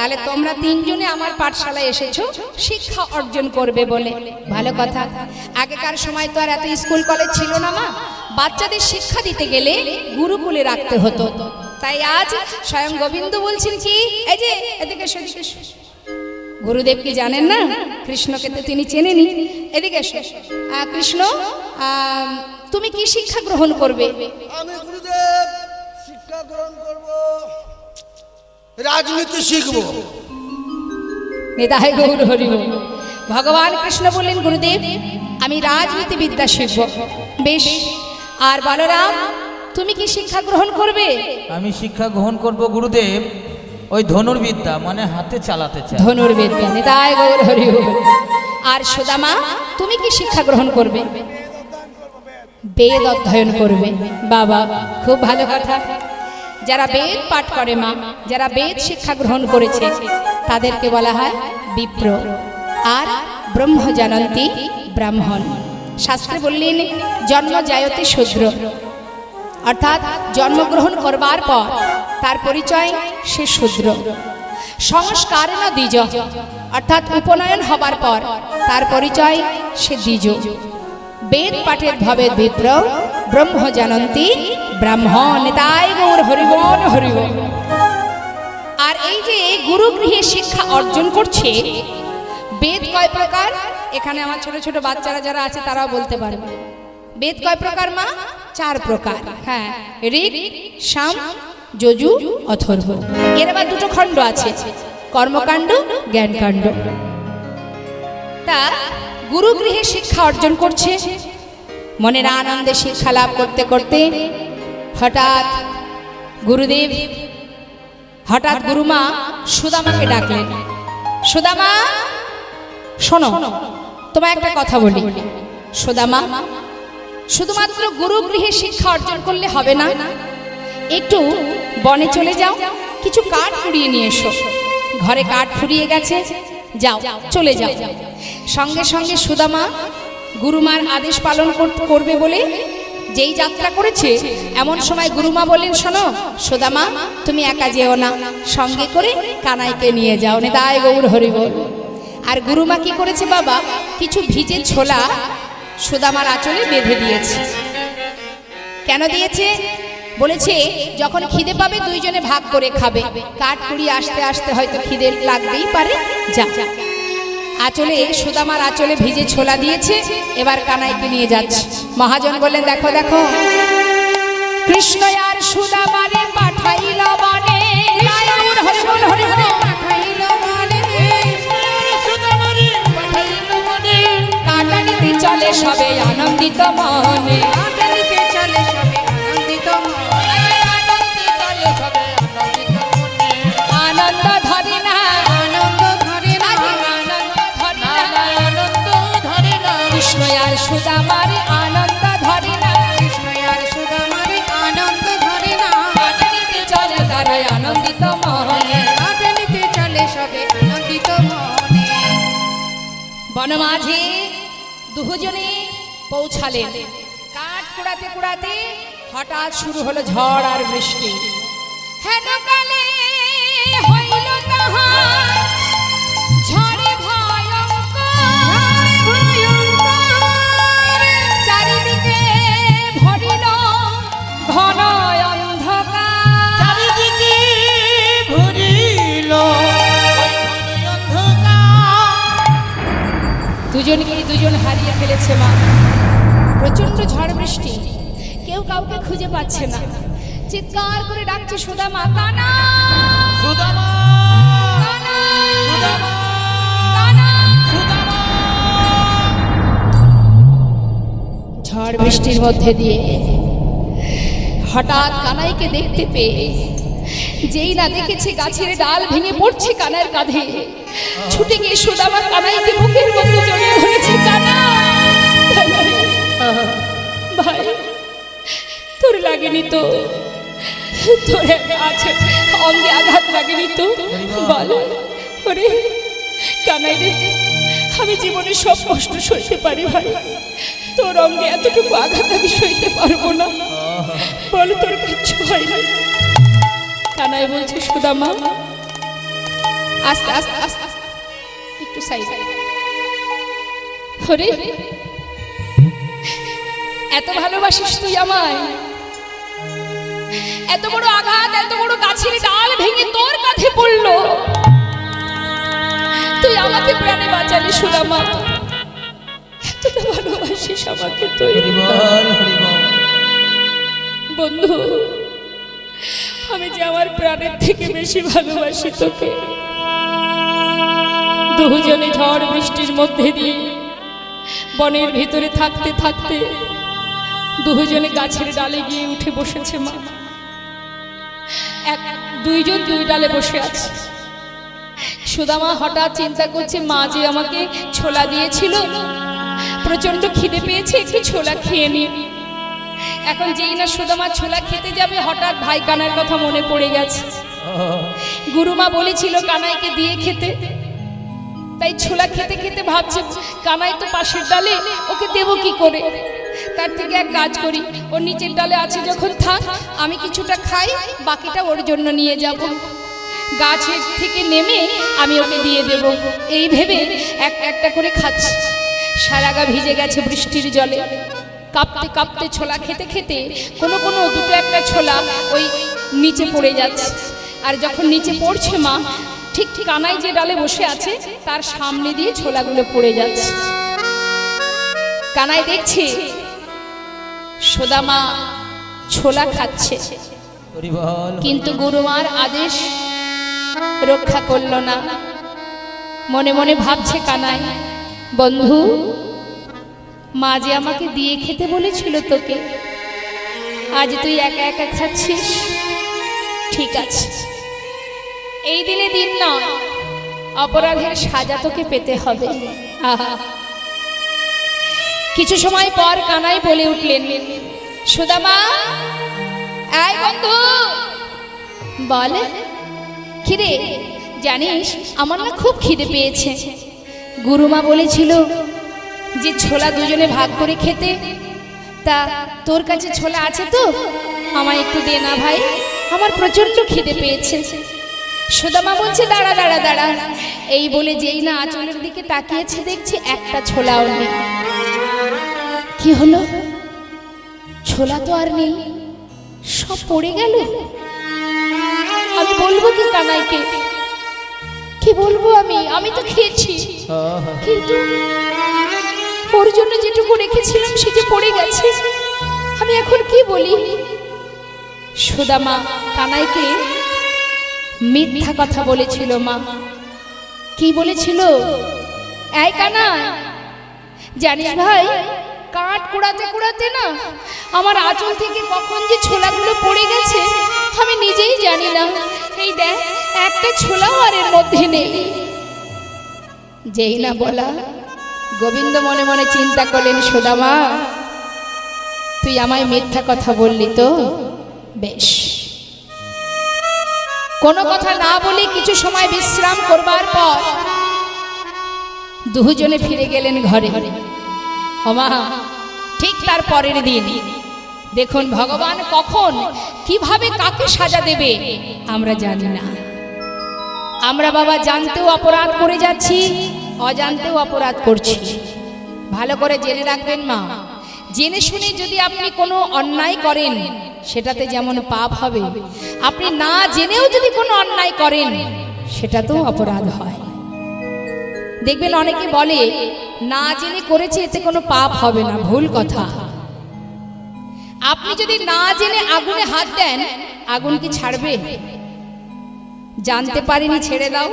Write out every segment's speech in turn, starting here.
তাহলে তোমরা তিনজনে আমার পাঠশালায় এসেছো শিক্ষা অর্জন করবে বলে। ভালো কথা। আগেকার সময় তো আর এত স্কুল কলেজ ছিল না মা, বাচ্চাদের শিক্ষা দিতে গেলে গুরুকুলে রাখতে হতো। তাই আজ স্বয়ং গোবিন্দ বলছেন কি, এই যে এদিকে সেদিকে, গুরুদেব কি জানেন না? কৃষ্ণকে তো তিনি চেনেনি। এদিকে কৃষ্ণ, তুমি কি শিক্ষা গ্রহণ করবে? আমি গুরুদেব শিক্ষা গ্রহণ করব, রাজনীতি শিখব। নিতাই গৌর হরি বল। ভগবান কৃষ্ণ বললেন, গুরুদেব আমি রাজনীতি বিদ্যা শিখব। বেশ, আর বলরাম তুমি কি শিক্ষা গ্রহণ করবে? আমি শিক্ষা গ্রহণ করব গুরুদেব ওই ধনুর্বিদ্যা, মানে হাতে চালাতে চাই। ধনুর্বিদ্যা। নিতাই গৌর হরি বল। আর সুদামা তুমি কি শিক্ষা গ্রহণ করবে? বেদ অধ্যয়ন করবে। বাবা, খুব ভালো কথা। যারা বেদ পাঠ করে মা, যারা বেদ শিক্ষা গ্রহণ করেছে তাদেরকে বলা হয় বিপ্র, আর ব্রহ্ম জানন্তি ব্রাহ্মণ। শাস্ত্রে বললেন জন্ম জায়তে শূদ্র, অর্থাৎ জন্মগ্রহণ করবার পর তার পরিচয় সে শূদ্র। সংস্কারেণ দ্বিজ, অর্থাৎ উপনয়ন হবার পর তার পরিচয় সে দ্বিজ। বেদ পাঠের ভবেদ বিপ্র, ব্রহ্ম জানন্তি ব্রাহ্মণ। তাই গৌর হরিবল হরিবল। আর এই যে গুরুগৃহে শিক্ষা অর্জন করছে, বেদ কয় প্রকার? এখানে আমার ছোট ছোট বাচ্চারা যারা আছে তারাও বলতে পারবে। বেদ কয় প্রকার মা? 4 প্রকার। হ্যাঁ, ঋক, সাম, যজু, অথর্ব। এর আবার 2টো খণ্ড আছে, কর্মকাণ্ড, জ্ঞানকাণ্ড। তা গুরুগৃহে শিক্ষা অর্জন করছে, মনের আনন্দে শিক্ষা লাভ করতে করতে হঠাৎ গুরুমা সুদামাকে ডাকলেন। সুদামা শোনো, তোমায় একটা কথা বলি। সুদামা, শুধুমাত্র গুরুগৃহে শিক্ষা অর্জন করলে হবে না, একটু বনে চলে যাও, কিছু কাঠ কুড়িয়ে নিয়ে এসো। ঘরে কাঠ ফুরিয়ে গেছে, যাও, চলে যাও। সঙ্গে সঙ্গে সুদামা গুরুমার আদেশ পালন করবে বলে যেই যাত্রা করেছে, এমন সময় গুরুমা বললেন, শোনো সুদামা, তুমি একা যেও না, সঙ্গে করে কানাইকে নিয়ে যাও। নিতাই গৌর হরি বল। আর গুরুমা কি করেছে বাবা? কিছু ভিজে ছোলা সুদামার আঁচলে বেঁধে দিয়েছে। কেন দিয়েছে? বলেছে যখন খিদে পাবে দুইজনে ভাগ করে খাবে। কাঠ কুড়িয়ে আসতে আসতে হয়তো খিদে লাগতেই পারে, যা। আঁচলে, সুদামার আঁচলে ভিজে ছোলা দিয়েছে, এবার কানাইকে নিয়ে যাচ্ছে। মহাজন বললেন, দেখো দেখো, কৃষ্ণ আর সুদামারে পাঠাইল বনে। কাটানিতে চলে সবে আনন্দিত মনে। আনন্দ ধরে না, কৃষ্ণ আর সুদামার আনন্দ ধরে না, কাটানিতে চলে তারা আনন্দিত মনে। বনমাঝে দুজনে পৌঁছালেন। কাঠ কুড়াতে কুড়াতে হঠাৎ শুরু হলো ঝড় আর বৃষ্টি। হেন কালে হইল তাহার ঝড়ে ভয়ঙ্কর, চারিদিকে ভরিল ঘন অন্ধকার, চারিদিকে ভরিল দুজনকে দুজন হারিয়ে ফেলেছে মা। প্রচন্ড ঝড় বৃষ্টি, কেউ কাউকে খুঁজে পাচ্ছে না। চিৎকার করে ডাকছে সুদামা, কানা, সুদামা, কানা, সুদামা, কানা। সুদামা। ঝড় বৃষ্টির মধ্যে দিয়ে হঠাৎ কানাইকে দেখতে পেয়ে, যেই না দেখেছে গাছের ডাল ভেঙে পড়ছে কানাইয়ের কাঁধে, ছুটে গিয়ে সুদামা কানাইকে বুকের মধ্যে জড়িয়ে ধরেছে। কানা, ভাই তোর লাগেনি তো? তোর আছে অঙ্গে আঘাত লাগেনি তো? বল। ওরে কানাই রে, আমি জীবনে সব কষ্ট সইতে পারি ভাই, তোর অঙ্গে এতটুকু আঘাত আমি সইতে পারবো না। বল তোর কিচ্ছু হয় না? কানাই বলছে, সুদামা আস্তে আস্তে আস্তে একটু সাইড। ওরে এত ভালোবাসিস তুই আমায়, এত বড় আঘাত, এত বড় গাছের ডাল ভেঙে তোর কাঁধে পড়লো, তুই আমাকে প্রাণে বাঁচালি সুদামা, এতটা ভালোবাসিস আমাকে তুই। বন্ধু, আমি যে আমার প্রাণের থেকে বেশি ভালোবাসি তোকে। দুজনে ঝড় বৃষ্টির মধ্যে দিয়ে বনের ভিতরে থাকতে থাকতে দুজনে গাছের ডালে গিয়ে উঠে বসেছে মা। দুইজন দুই ডালে বসে আছে। সুদামা হঠাৎ চিন্তা করছে, মা যে আমাকে ছোলা দিয়েছিল, প্রচন্ড খিদে পেয়েছে, একটু ছোলা খেয়ে নি। এখন যেই না সুদামা ছোলা খেতে যাবে, হঠাৎ ভাই কানাইয়ের কথা মনে পড়ে গেছে। গুরুমা বলেছিল কানাইকে দিয়ে খেতে, তাই ছোলা খেতে খেতে ভাবছে কানাই তো পাশের ডালে, ওকে দেবো কি করে। তার থেকে এক কাজ করি, ওর নিচের ডালে আছে যখন থাক, আমি কিছুটা খাই, বাকিটা ওর জন্য নিয়ে যাব। গাছের থেকে নেমে আমি ওকে দিয়ে দেব, এই ভেবে একটা করে খাচ্ছে। সারা গা ভিজে গেছে বৃষ্টির জলে, কাঁপতে কাঁপতে ছোলা খেতে খেতে কোনো কোনো দুটো একটা ছোলা ওই নিচে পড়ে যাচ্ছে। আর যখন নিচে পড়ছে মা, ঠিক কানাই যে ডালে বসে আছে তার সামনে দিয়ে ছোলাগুলো পড়ে যাচ্ছে। কানাই দেখছে সুদামা ছোলা খাচ্ছে, কিন্তু গুরুমার আদেশ রক্ষা করল না। মনে মনে ভাবছে কানাই, বন্ধু, মা যে আমাকে দিয়ে খেতে বলেছিল তোকে, আজ তুই একা একা খাচ্ছিস। ঠিক আছে, এই দিনে দিন নয়, অপরাধের সাজা তোকে পেতে হবে। আহা। কিছু সময় পর কানাই বলে উঠলেন, সুদামা, এই বন্ধু, বল। খিদে, জানিস আমার না খুব খিদে পেয়েছে। গুরুমা বলেছিল যে ছোলা দুজনে ভাগ করে খেতে, তা তোর কাছে ছোলা আছে তো? আমায় একটু দে না ভাই, আমার প্রচন্ড খিদে পেয়েছে। সুদামা বলছে, দাঁড়া দাঁড়া দাঁড়া। এই বলে যেই না আঁচলের দিকে তাকিয়েছে, দেখছি একটা ছোলাও নেই। কি হলো? ছোলা তো আর নেই, সব পড়ে গেল। আমি বলবো কি কানাইকে? কি বলবো আমি? আমি তো খেয়েছি, কিন্তু ওর জন্য যেটুকু রেখেছিলাম সে যে পড়ে গেছে। আমি এখন কি বলি? সুদামা কানাইকে মিথ্যা কথা বলেছিল মা। কি বলেছিল? এই কানাই, জানিস ভাই, কাঠ কুড়াতে কুড়াতে না আমার আঁচল থেকে কখন যে ছোলাগুলো পড়ে গেছে আমি নিজেই জানি না। এই দেখ, একটা ছোলাও আর এর মধ্যে নেই। যেই না বলা, গোবিন্দ মনে মনে চিন্তা করলেন, সুদামা, তুই আমায় মিথ্যা কথা বললি তো? বেশ। কোনো কথা না বলে কিছু সময় বিশ্রাম করবার পর দুজনে ফিরে গেলেন ঘরে। ওমা, ঠিক তার পরের দিন দেখুন ভগবান কখন কিভাবে কাকে সাজা দেবে আমরা জানি না। আমরা বাবা জানতেও অপরাধ করে যাচ্ছি, অজান্তেও অপরাধ করছি। ভালো করে জেনে রাখবেন মা, জেনে শুনে যদি আপনি কোনো অন্যায় করেন সেটাতে যেমন পাপ হবে, আপনি না জেনেও যদি কোনো অন্যায় করেন সেটাতেও অপরাধ হয়। দেখবেন অনেকে বলে না জেনে করেছে এতে কোনো পাপ হবে না, ভুল কথা। আপনি যদি না জেনে আগুনে হাত দেন, আগুন কি ছাড়বে? জানতে পারিনি ছেড়ে দাও।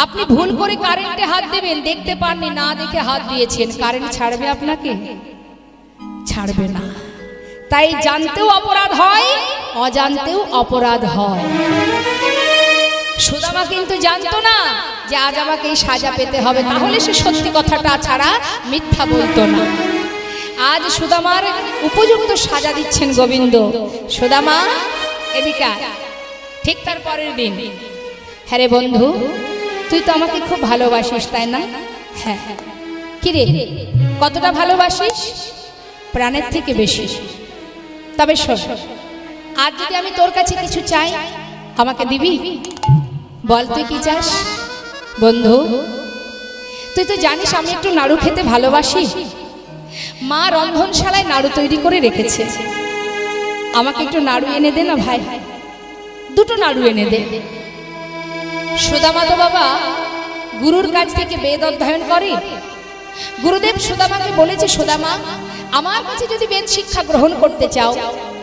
আপনি ভুল করে কারেন্টে হাত দেবেন, দেখতে পাননি, না দেখে হাত দিয়েছেন, কারেন্ট ছাড়বে আপনাকে? ছাড়বে না। তাই জানতেও অপরাধ হয়, অজান্তেও অপরাধ হয়। সুদামা কিন্তু জানতো না যে আজ আমাকে এই সাজা পেতে হবে, তাহলে সে সত্যি কথাটা ছাড়া মিথ্যা বলতো না। আজ সুদামার উপযুক্ত সাজা দিচ্ছেন গোবিন্দ। সুদামা, এদিকে। ঠিক তার পরের দিন, হ্যাঁ রে বন্ধু, তুই তো আমাকে খুব ভালোবাসিস, তাই না? হ্যাঁ। কি রে, কতটা ভালোবাসিস? প্রাণের থেকে বেশি। তবে শোন, আজ যদি আমি তোর কাছে কিছু চাই, আমাকে দিবি? বল তুই কি চাস বন্ধু? তুই তো জানিস আমি একটু নাড়ু খেতে ভালোবাসি। মা রন্ধনশালায় নাড়ু তৈরি করে রেখেছে, আমাকে একটু নাড়ু এনে দে না ভাই, দুটো নাড়ু এনে দে। সুদামা তো বাবা গুরুর কাছ থেকে বেদ অধ্যয়ন করে। গুরুদেব সুদামাকে বলেছে, সুদামা আমার কাছে যদি বেদ শিক্ষা গ্রহণ করতে চাও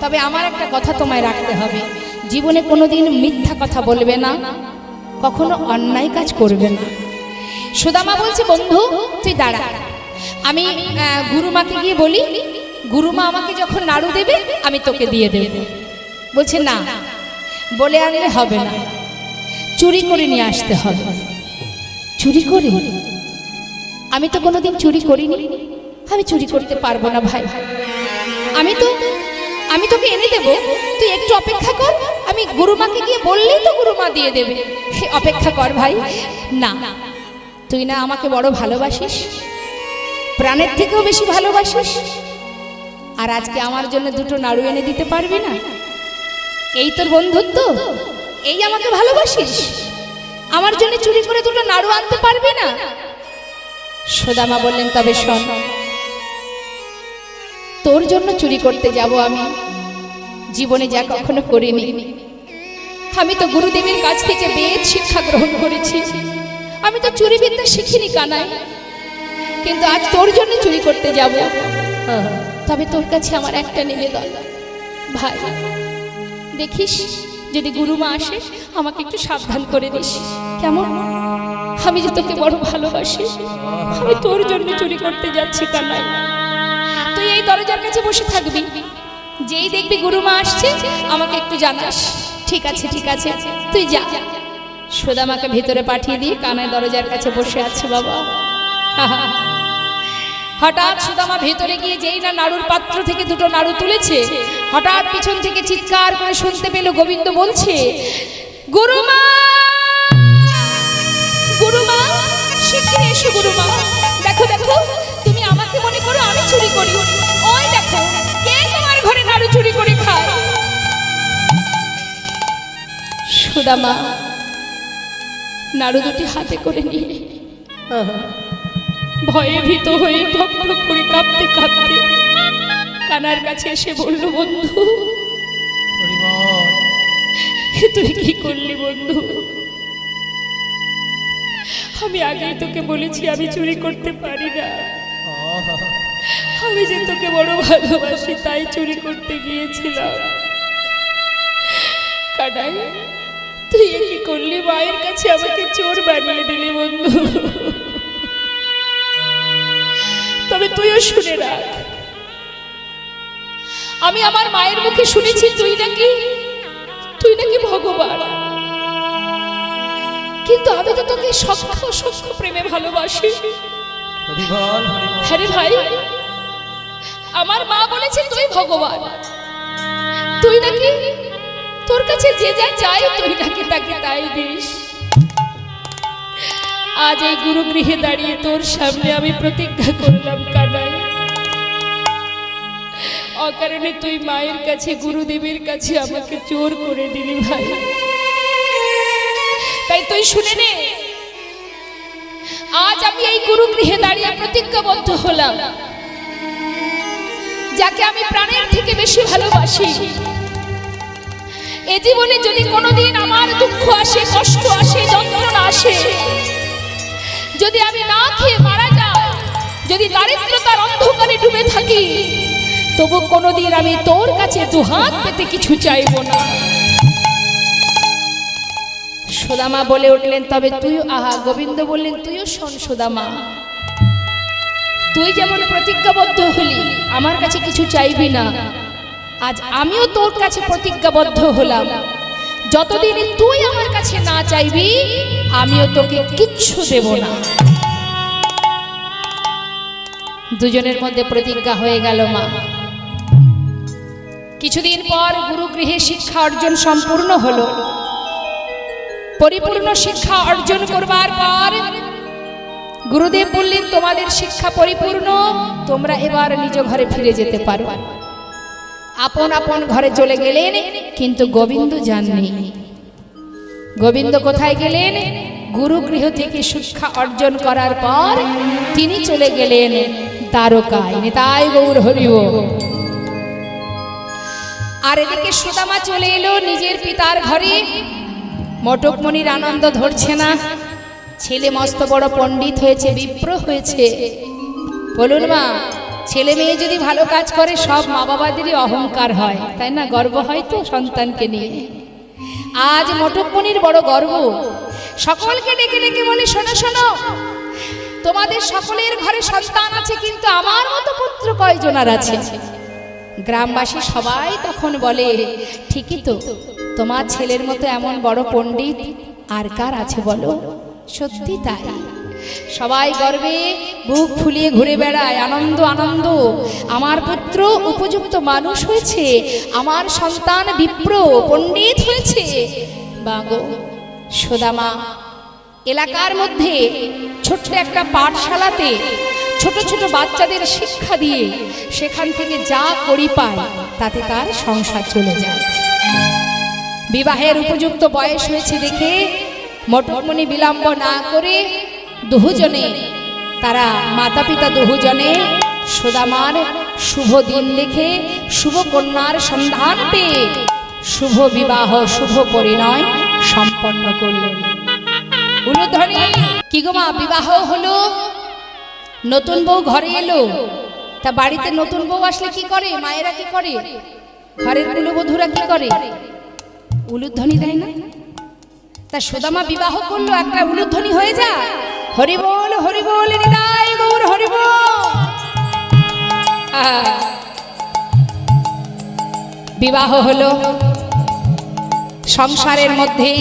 তবে আমার একটা কথা তোমায় রাখতে হবে, জীবনে কোনোদিন মিথ্যা কথা বলবে না, কখনো অন্যায় কাজ করবে না। সুদামা বলছে, বন্ধু তুই দাঁড়া, আমি গুরুমাকে গিয়ে বলি, গুরুমা আমাকে যখন নাড়ু দেবে আমি তোকে দিয়ে দেব। বলছে না, বলে আনলে হবে না, চুরি করে নিয়ে আসতে হবে। চুরি করে? আমি তো কোনোদিন চুরি করিনি, আমি চুরি করতে পারবো না ভাই। আমি তোকে এনে দেব, তুই একটু অপেক্ষা কর, আমি গুরুমাকে গিয়ে বললেই তো গুরুমা দিয়ে দেবে, অপেক্ষা কর ভাই। না, তুই না আমাকে বড় ভালোবাসিস, প্রাণের থেকেও বেশি ভালোবাসিস, আর আজকে আমার জন্য দুটো নাড়ু এনে দিতে পারবি না? এই তোর বন্ধুত্ব? এই আমাকে ভালোবাসিস? আমার জন্য চুরি করে দুটো নাড়ু আনতে পারবি না? সুদামা বললেন, তবে শোন, তোর জন্য চুরি করতে যাব আমি, জীবনে যা কখনো করিনি। আমি তো গুরুদেবের কাছ থেকে বেদ শিক্ষা গ্রহণ করেছি, আমি তো চুরি বিদ্যা শিখিনি কানাই, কিন্তু আজ তোর জন্য চুরি করতে যাব। তবে তোর কাছে আমার একটা নিবেদন ভাই, দেখিস যদি গুরুমা আসে আমাকে একটু সাবধান করে দিস, কেমন? আমি যে তোকে বড় ভালোবাসি, আমি তোর জন্য চুরি করতে যাচ্ছি কানাই। তুই এই দরজার কাছে বসে থাকবি, যেই দেখবি গুরুমা আসছে আমাকে একটু জানাস। ঠিক আছে ঠিক আছে, তুই যা। সুদামাকে ভেতরে পাঠিয়ে দিয়ে কানাই দরজার কাছে বসে আছে বাবা। হঠাৎ সুদামা ভেতরে গিয়ে যেই না নাড়ুর পাত্র থেকে দুটো নাড়ু তুলেছে, হঠাৎ পিছন থেকে চিৎকার করে শুনতে পেল গোবিন্দ বলছে, গুরুমা গুরুমা, শিগগির এসো গুরুমা, দেখো দেখো, তুমি আমাকে মনে করো আমি চুরি করি, ওই দেখো কে তোমার ঘরে নাড়ু চুরি করে খায়। সুদামা নাড়ু দুটি হাতে করে নিয়ে ভয়ে ভীত হয়ে ঠক ঠক করে কাঁপতে কাঁপতে কানার কাছে এসে বলল, বন্ধু তুই কি করলি বন্ধু? আমি আগেই তোকে বলেছি আমি চুরি করতে পারি না, আমি যে তোকে বড় ভালোবাসি তাই চুরি করতে গিয়েছিলাম। কানাই তুই কি করলি? মায়ের কাছে আমাকে চোর বানিয়ে দিলি বন্ধু। তবে তুইও শুনে রাখ, আমি আমার মায়ের মুখে শুনেছি তুই নাকি ভগবান, কিন্তু আমি তো তোকে সখ্য প্রেমে ভালোবাসি। হ্যাঁ রে ভাই, আমার মা বলেছে তুই ভগবান, তুই নাকি তোর কাছে যে যা চাই তুই নাকি তাকে তাই দিস। আজ এই গুরু গৃহে দাঁড়িয়ে তোর সামনে আমি প্রতিজ্ঞা করলাম কানাই, অকারণে তুই মায়ের কাছে গুরুদেবের কাছে আমাকে চোর করে দিলি ভাই। তাই তুই শুনে নে, আজ আমি এই গুরু গৃহে দাঁড়িয়ে প্রতিজ্ঞাবদ্ধ হলাম, যাকে আমি প্রাণের থেকে বেশি ভালোবাসি, এ জীবনে যদি কোনোদিন আমার দুঃখ আসে, কষ্ট আসে, যন্ত্রণা আসে, যদি আমি না খেয়ে মারা যাই, যদি দারিদ্রতার অন্ধকারে ডুবে থাকি, তবু কোনোদিন আমি তোর কাছে দুহাত পেতে কিছু চাইব না। সুদামা বলে উঠলেন, তবে তুই গোবিন্দ বললেন, তুইও শোন সুদামা, তুই যেমন প্রতিজ্ঞাবদ্ধ হলি আমার কাছে কিছু চাইবি না, আজ আমিও তোর কাছে প্রতিজ্ঞাবদ্ধ হলাম, যতদিন তুই আমার কাছে না চাইবি আমিও তোকে কিচ্ছু দেব না। দুজনের মধ্যে প্রতিজ্ঞা হয়ে গেল মা। কিছুদিন পর গুরুগৃহে শিক্ষা অর্জন সম্পূর্ণ হলো। পরিপূর্ণ শিক্ষা অর্জন করবার পর গুরুদেব বললেন, তোমাদের শিক্ষা পরিপূর্ণ, তোমরা এবার নিজ ঘরে ফিরে যেতে পারো। আপন আপন ঘরে চলে গেলেন, কিন্তু গোবিন্দ যাননি। গোবিন্দ কোথায় গেলেন? গুরুগৃহ থেকে শিক্ষা অর্জন করার পর তিনি চলে গেলেন দ্বারকায়। নিতাই গৌর হরি বল। আর এদিকে সুদামা চলে এলো নিজের পিতার ঘরে। মটকমণির আনন্দ ধরছে না, ছেলে মস্ত বড় পণ্ডিত হয়েছে, বিপ্র হয়েছে। বলুন মা, ছেলে মেয়ে যদি ভালো কাজ করে সব মা বাবাদেরই অহংকার হয়, তাই না? গর্ব হয় তো সন্তানকে নিয়ে। আজ মটকমণির বড় গর্ব। সকলকে ডেকে ডেকে বলে, শোনো শোনো, তোমাদের সকলের ঘরে সন্তান আছে, কিন্তু আমার মতো পুত্র কয়জনার আছে? গ্রামবাসী সবাই তখন বলে, ঠিকই তো, তোমার ছেলের মতো এমন বড় পণ্ডিত আর কার আছে বলো? সত্যি তাই। সবাই গর্বে বুক ফুলিয়ে ঘুরে বেড়ায়, আনন্দ আনন্দ। আমার পুত্র উপযুক্ত মানুষ হয়েছে, আমার সন্তান বিপ্র পণ্ডিত হয়েছে। বাগো সুদামা এলাকার মধ্যে ছোট্ট একটা পাঠশালাতে ছোট ছোট বাচ্চাদের শিক্ষা দিয়ে সেখান থেকে যা করি পায় তাতে তার সংসার চলে যায়। বিবাহের উপযুক্ত বয়স হয়েছে দেখে মটকমণি বিলম্ব না করে দুজনে, তারা মাতা পিতা দুজনে সুদামার শুভ দিন দেখে শুভ কন্যার সন্ধান পেয়ে শুভ বিবাহ শুভ পরিণয় সম্পন্ন করলেন। উলুধ্বনি। কি গো মা, বিবাহ হলো, নতুন বউ ঘরে এলো, তা বাড়িতে নতুন বউ আসলে কি করে? মায়েরা কি করে? ঘরের কুলবধূরা কি করে? উলুধ্বনি দেয় না? তা সুদামা বিবাহ করলো, একটা উলুধ্বনি হয়ে যা, হরি বল নিতাই গৌর হরি বল। বিবাহ হলো, সংসারের মধ্যে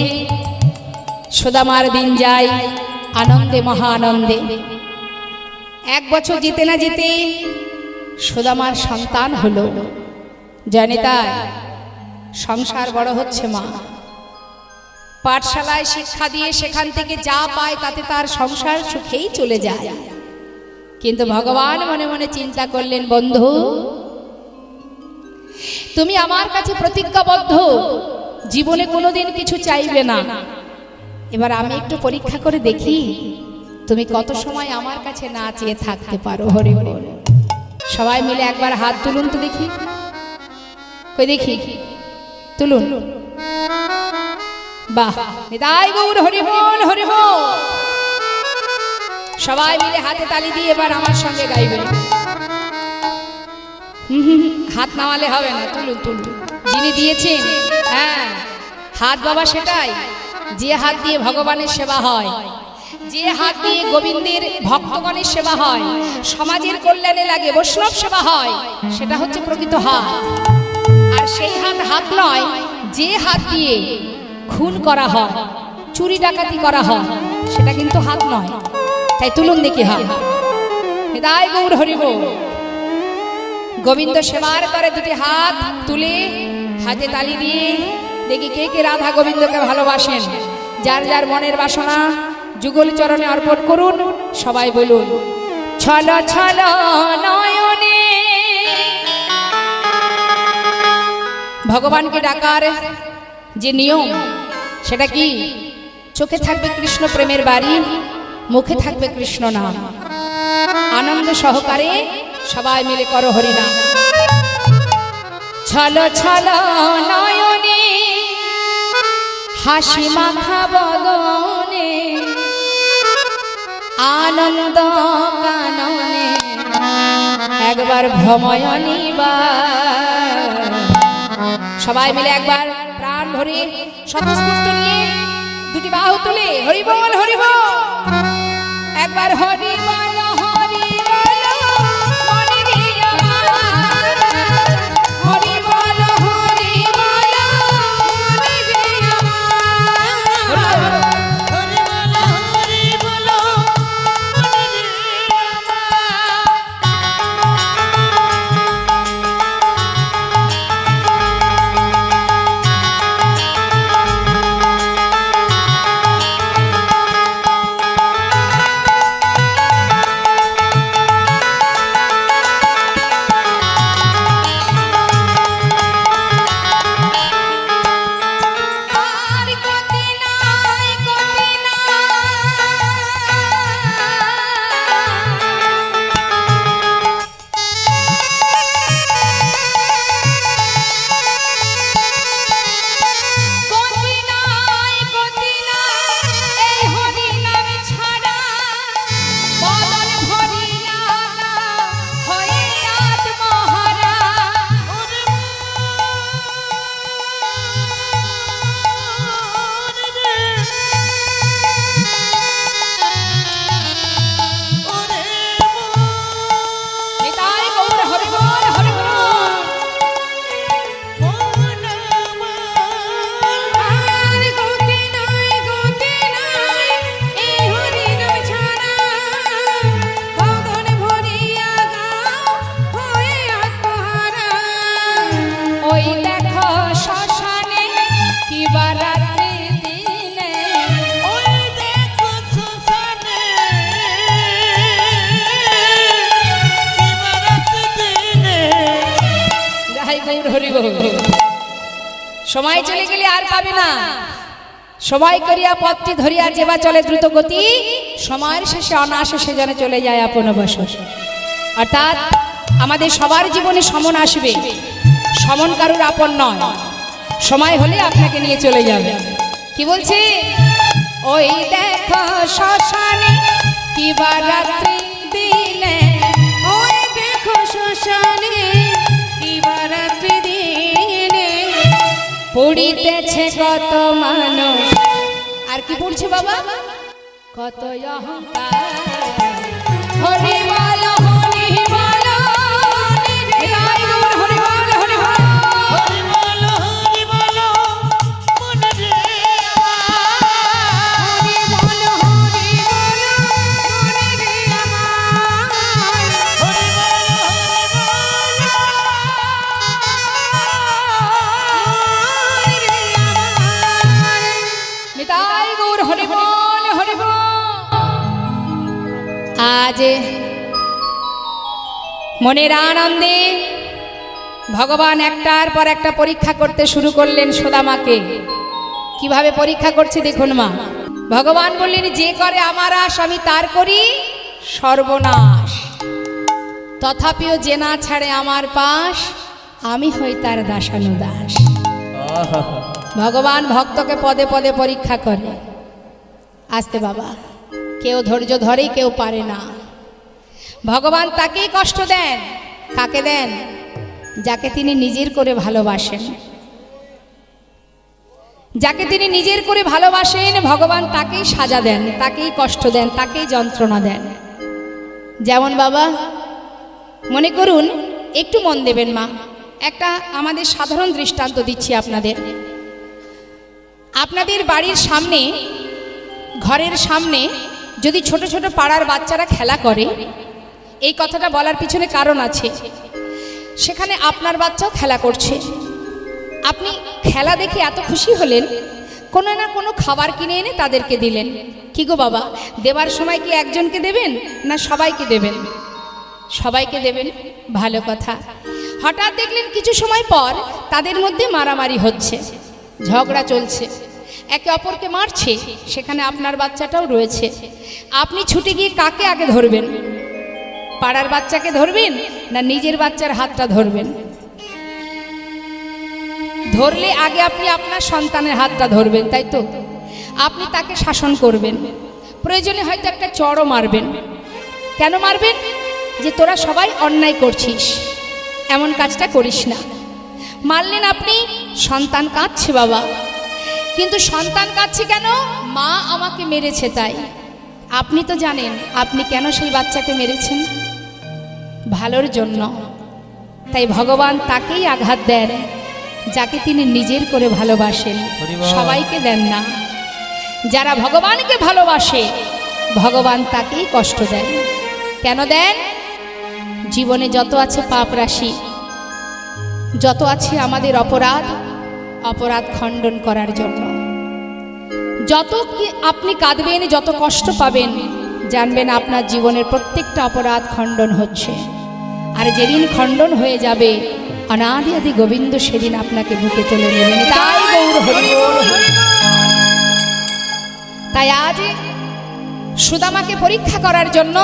সুদামার দিন যায় আনন্দে মহা আনন্দে। 1 বছর যেতে না যেতে সুদামার সন্তান হলো। জানি তাই সংসার বড় হচ্ছে মা। পাঠশালায় শিক্ষা দিয়ে সেখান থেকে যা পায় তাতে তার সংসার সুখেই চলে যায়। কিন্তু ভগবান মনে মনে চিন্তা করলেন, বন্ধু তুমি আমার কাছে প্রতিজ্ঞাবদ্ধ, জীবনে কোনোদিন কিছু চাইবে না। এবার আমি একটু পরীক্ষা করে দেখি তুমি কত সময় আমার কাছে না চেয়ে থাকতে পারো। হরি বল। সবাই মিলে একবার হাত তুলুন তো দেখি, কই দেখি, তুলুন। বাহ, নিতাই গৌর হরি বল হরি বল। সবাই মিলে হাতে তালি দিয়ে এবার আমার সঙ্গে গাইবেন। হাত নামালে হবে না, তুলুন তুলুন। যিনি দিয়েছেন, হ্যাঁ হাত বাবা সেটাই, যে হাত দিয়ে ভগবানের সেবা হয়, যে হাত দিয়ে গোবিন্দের ভক্তগণের সেবা হয়, সমাজের কল্যাণে লাগে, বৈষ্ণব সেবা হয়, সেটা হচ্ছে প্রকৃত হাত। আর সেই হাত হাত নয় যে হাত দিয়ে খুন করা হয়, চুরি ডাকাতি করা হয়, সেটা কিন্তু হাত নয়। তাই তুলুন দেখি হাত। নিতাই গৌর হরি বল। গোবিন্দ সেবার করে দুটি হাত তুলে হাতে তালি দিয়ে দেখি কে কে রাধা গোবিন্দকে ভালোবাসেন। যার যার মনের বাসনা যুগল চরণে অর্পণ করুন। সবাই বলুন, ছল ছল নয়নে। ভগবানকে ডাকার যে নিয়ম সেটা কি? চোখে থাকবে কৃষ্ণ প্রেমের বাড়ি, মুখে থাকবে কৃষ্ণ নাম। আনন্দ সহকারে সবাই মিলে করো হরিনাম। ছল ছল নয়নে হাসি মাখা বদনে, আনন্দ কাননে একবার ভ্রময় নিবার। সবাই মিলে একবার প্রাণ ভরে স্বতঃস্ফূর্ত নিয়ে দুটি বাহু তুলে হরি বল হরি বল। একবার হরি বল হরি বল মনে দিয়ে আমার, হরি বল হরি বল মনে দিয়ে আমার, হরি বল হরি বল মনে দিয়ে আমার। বল। সময় চলে গেলে আর পাবে না। সময় করিয়া পথটি ধরিয়া যেবা চলে দ্রুত গতি, সময়ের শেষে অনায়াসে সে যেন চলে যায় আপন বসর। অর্থাৎ আমাদের সবার জীবনে সমন আসবে, সমন কারুর আপন নয়। সময় হলে আপনাকে নিয়ে চলে যাবে। কি বলছে? ওই দেখো শ্মশানে কিবা রাত্রি দিলে, ওই দেখো শ্মশানে কিবা রাত্রি দিনে পড়িতেছে কত মানুষ। আর কি পড়ছে বাবা? কত অহংকার। হরি বল হরি বল, নিতাই গৌর হরি বল হরি বল। হরি বল হরি বল মনে রে হরি বল হরি বল মনে রে আমার হরি বল হরি বল মনে রে আমার নিতাই গৌর হরি বল হরি বল। আজ মনের আনন্দে ভগবান একটার পর একটা পরীক্ষা করতে শুরু করলেন সুদামাকে। কিভাবে পরীক্ষা করছে দেখুন মা। ভগবান বললেন, যে করে আমার আশ আমি তার করি সর্বনাশ, তথাপিও যে না ছাড়ে আমার পাশ আমি হই তার দাসানুদাস। ভগবান ভক্তকে পদে পদে পরীক্ষা করে। আসতে বাবা, কেউ ধৈর্য ধরে, কেউ পারে না। ভগবান তাকেই কষ্ট দেন। কাকে দেন? যাকে তিনি নিজের করে ভালোবাসেন। যাকে তিনি নিজের করে ভালোবাসেন ভগবান তাকেই সাজা দেন, তাকেই কষ্ট দেন, তাকেই যন্ত্রণা দেন। যেমন বাবা, মনে করুন, একটু মন দেবেন মা, একটা আমাদের সাধারণ দৃষ্টান্ত দিচ্ছি আপনাদের। আপনাদের বাড়ির সামনে, ঘরের সামনে যদি ছোট ছোট পাড়ার বাচ্চারা খেলা করে, এই কথাটা বলার পিছনে কারণ আছে। সেখানে আপনার বাচ্চাও খেলা করছে, আপনি খেলা দেখে এত খুশি হলেন, কোনো না কোনো খাবার কিনে এনে তাদেরকে দিলেন। কি গো বাবা, দেবার সময় কি একজনকে দেবেন না সবাইকে দেবেন? সবাইকে দেবেন, ভালো কথা। হঠাৎ দেখলেন কিছু সময় পর তাদের মধ্যে মারামারি হচ্ছে, ঝগড়া চলছে, একে অপরকে মারছে, সেখানে আপনার বাচ্চাটাও রয়েছে। আপনি ছুটে গিয়ে কাকে আগে ধরবেন? পাড়ার বাচ্চাকে ধরবেন না নিজের বাচ্চার হাতটা ধরবেন? ধরলে আগে আপনি আপনার সন্তানের হাতটা ধরবেন, তাই তো? আপনি তাকে শাসন করবেন, প্রয়োজনে হয়তো একটা চড়ও মারবেন। কেন মারবেন? যে তোরা সবাই অন্যায় করছিস, এমন কাজটা করিস না। মারলেন আপনি, সন্তান কাঁদছে বাবা, কিন্তু সন্তান কাঁদছে কেন? মা আমাকে মেরেছে তাই। আপনি তো জানেন আপনি কেন সেই বাচ্চাকে মেরেছেন, ভালোর জন্য। তাই ভগবান তাকেই আঘাত দেন যাকে তিনি নিজের করে ভালোবাসেন, সবাইকে দেন না। যারা ভগবানকে ভালোবাসে ভগবান তাকেই কষ্ট দেন। কেন দেন? জীবনে যত আছে পাপ রাশি, যত আছে আমাদের অপরাধ, অপরাধ খণ্ডন করার জন্য। যত কি আপনি কাঁদবেন, যত কষ্ট পাবেন, জানবেন আপনার জীবনের প্রত্যেকটা অপরাধ খণ্ডন হচ্ছে। আর যেদিন খণ্ডন হয়ে যাবে, অনাদি আদি গোবিন্দ সেদিন আপনাকে বুকে তুলে নেবেন। তাই গৌর হরি বল। তাই আজ সুদামাকে পরীক্ষা করার জন্য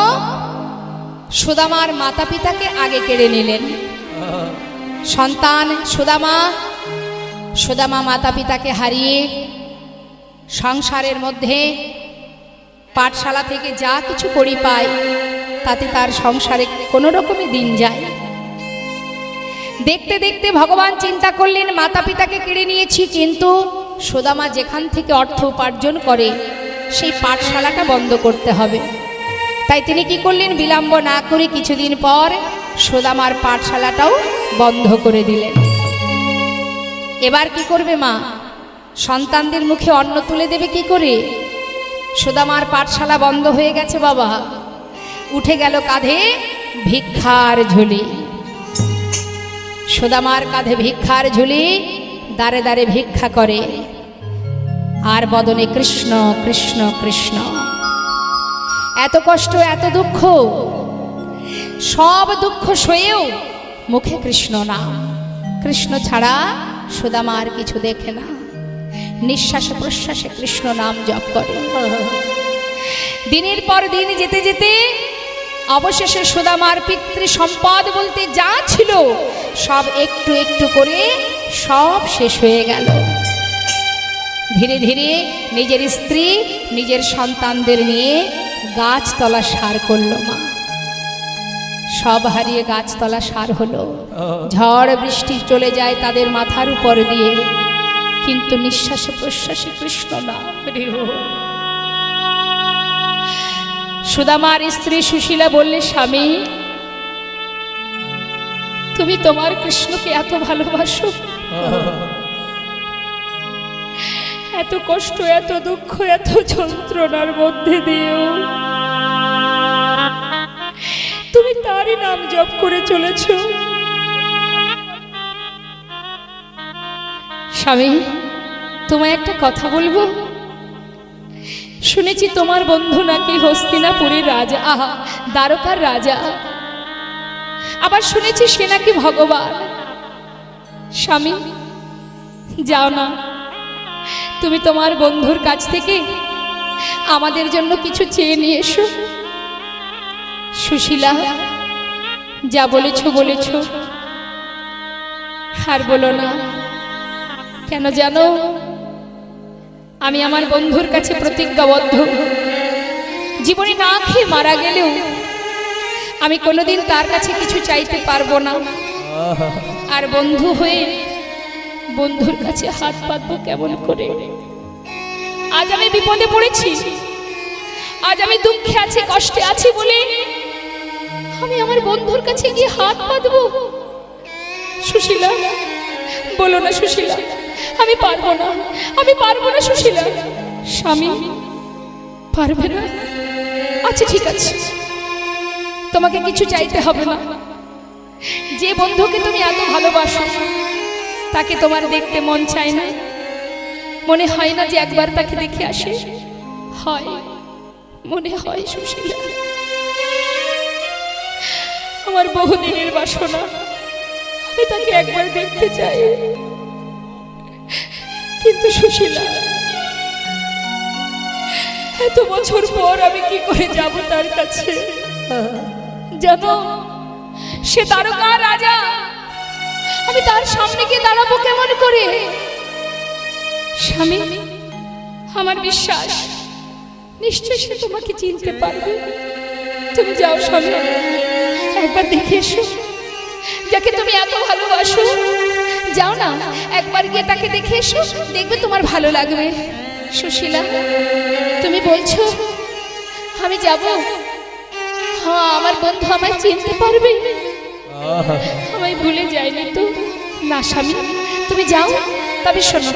সুদামার মাতা পিতাকে আগে কেড়ে নিলেন। সন্তান সুদামা মাতা পিতাকে হারিয়ে সংসারের মধ্যে পাঠশালা থেকে যা কিছু করি পায়, তাতে তার সংসারে কোনো রকমই দিন যায়। দেখতে দেখতে ভগবান চিন্তা করলেন, মাতা পিতাকে কেড়ে নিয়েছি, কিন্তু সুদামা যেখান থেকে অর্থ উপার্জন করে সেই পাঠশালাটা বন্ধ করতে হবে। তাই তিনি কি করলেন? বিলম্ব না করে কিছুদিন পর সুদামার পাঠশালাটাও বন্ধ করে দিলেন। এবার কি করবে মা? সন্তানদের মুখে অন্ন তুলে দেবে কি করে? সুদামার পাঠশালা বন্ধ হয়ে গেছে বাবা, উঠে গেল কাঁধে ভিক্ষার ঝুলি। সুদামার কাঁধে ভিক্ষার ঝুলি, দাঁড়ে দাঁড়ে ভিক্ষা করে, আর বদনে কৃষ্ণ কৃষ্ণ কৃষ্ণ। এত কষ্ট, এত দুঃখ, সব দুঃখ সয়েও মুখে কৃষ্ণ নাম, কৃষ্ণ ছাড়া সুদামা আর কিছু দেখে না, নিঃশ্বাসে প্রশ্বাসে কৃষ্ণ নাম জপ করে। দিনের পর দিন যেতে যেতে অবশেষে সুদামার পিতৃ সম্পদ বলতে যা ছিল সব একটু একটু করে সব শেষ হয়ে গেল। ধীরে ধীরে নিজের স্ত্রী নিজের সন্তানদের নিয়ে গাছতলা সার করলো মা। সব হারিয়ে গাছতলা সার হলো। ঝড় বৃষ্টি চলে যায় তাদের মাথার উপর দিয়ে, কিন্তু নিঃশ্বাসে প্রশ্বাসে কৃষ্ণ নাম। সুদামার স্ত্রী সুশীলা বললে, স্বামী তুমি তোমার কৃষ্ণকে এত ভালোবাসো, এত কষ্ট এত দুঃখ এত যন্ত্রণার মধ্যে দিয়েও তুমি তারই নাম জপ করে চলেছ। স্বামী তোমায় একটা কথা বলবো। শুনেছি তোমার বন্ধু নাকি হস্তিনাপুরের রাজা, আহা দ্বারকার রাজা, আবার শুনেছি সে নাকি ভগবান। স্বামী যাও না, তুমি তোমার বন্ধুর কাছ থেকে আমাদের জন্য কিছু চেয়ে নিয়ে এসো। সুশীলা যা বলেছ বলেছ, আর বলো না। কেন জানো, আমি আমার বন্ধুর কাছে প্রতিজ্ঞাবদ্ধ, জীবনে না খেয়ে মারা গেলেও আমি কোনোদিন তার কাছে কিছু চাইতে পারবো না। আর বন্ধু হয়ে বন্ধুর কাছে হাত পাতবো কেমন করে? আজ আমি বিপদে পড়েছি, আজ আমি দুঃখে আছি, কষ্টে আছি বলে আমি আমার বন্ধুর কাছে গিয়ে হাত পাতবো? সুশীলা বলো না সুশীলা, আমি পারবো না, আমি পারবো না সুশীলা। স্বামী পারবে না? আচ্ছা ঠিক আছে, তোমাকে কিছু চাইতে হবে না। যে বন্ধুকে তুমি এত ভালোবাসো তাকে তোমার দেখতে মন চায় না? মনে হয় না যে একবার তাকে দেখে আসে? হয়, মনে হয় সুশীলা। আমার বহুদিনের বাসনা, আমি তাকে একবার দেখতে চাই। কিন্তু সুশীলা এত বছর পর আমি কি করে যাব তার কাছে? জানো সে দ্বারকার রাজা, আমি তার সামনে গিয়ে দাঁড়াবো কেমন করে? স্বামী আমার বিশ্বাস নিশ্চয় সে তোমাকে চিনতে পারবে। তুমি যাও স্বামী, একবার দেখে এসো যাকে তুমি এত ভালোবাসো। যাও না, একবার গিয়ে তাকে দেখে এসো, দেখবে তোমার ভালো লাগবে। সুশীলা তুমি বলছো আমি যাব? হ্যাঁ, আমার বন্ধু আমায় চিনতে পারবে, আমায় ভুলে যায়নি তো? না স্বামী তুমি যাও। তবে শোনো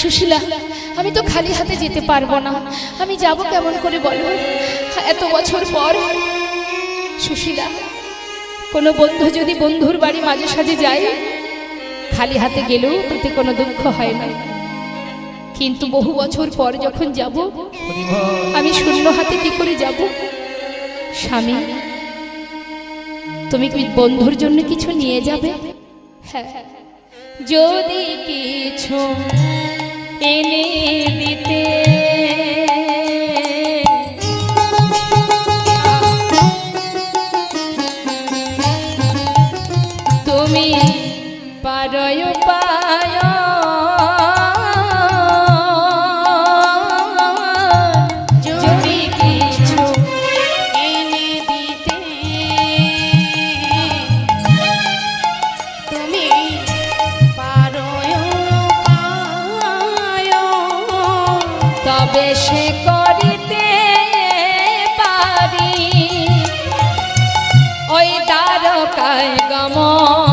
সুশীলা, আমি তো খালি হাতে যেতে পারবো না। আমি যাব কেমন করে বলো, এত বছর পর? সুশীলা কোনো বন্ধু যদি বন্ধুর বাড়ি মাঝে সাঝে যায়, খালি হাতে গেলেও তাতে কোনো দুঃখ হয় না। কিন্তু বহু বছর পর যখন যাব, আমি শূন্য হাতে কি করে যাব? স্বামী তুমি কি বন্ধুর জন্য কিছু নিয়ে যাবে? হ্যাঁ, যদি কিছু এনে দিতে তুমি পারয় পায়, যদি কিছু এনে দিতে তুমি পারয় পায়, তবে সে করিতে পারি ওই দ্বারকায় গমন।